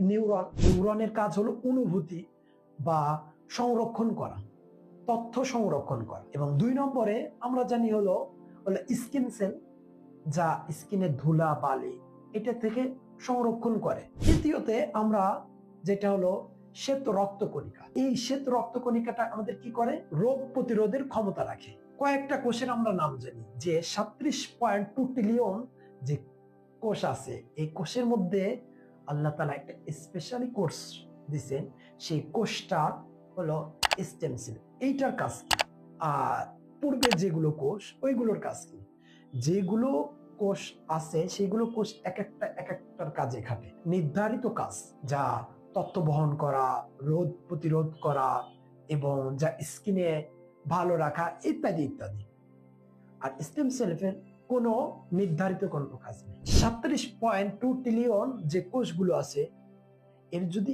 নিউরনের কাজ হলো অনুভূতি বা সংরক্ষণ করা, তথ্য সংরক্ষণ করা। এবং 2 নম্বরে আমরা জানি হলো স্কিন সেল, যা স্কিনের ধুলা বালি এটা থেকে সংরক্ষণ করে। তৃতীয়তে আমরা যেটা হলো শ্বেত রক্তকণিকা। এই শ্বেত রক্তকণিকাটা আমাদের কি করে? রোগ প্রতিরোধের ক্ষমতা রাখে। কয়েকটা কোষের আমরা নাম জানি, যে 37.2 ট্রিলিয়ন যে কোষ আছে, এই কোষের মধ্যে আল্লাহ তাআলা একটা স্পেশালি কোষ দিয়েছেন, সেই কোষটা হলো স্টেম সেল। এইটার কাজ কি? আর পূর্বে যেগুলো কোষ, ওইগুলোর কাজ কি? যেগুলো কোষ আছে সেগুলো কোষ এক একটার কাজে খাটে, নির্ধারিত কাজ, যা তথ্য বহন করা, রোগ প্রতিরোধ করা এবং যা স্কিনে ভালো রাখা ইত্যাদি ইত্যাদি। আর স্টেম সেলের কোনো নির্ধারিত কোনো কাজ নেই। 37.2 ট্রিলিয়ন যে কোষগুলো আছে, এর যদি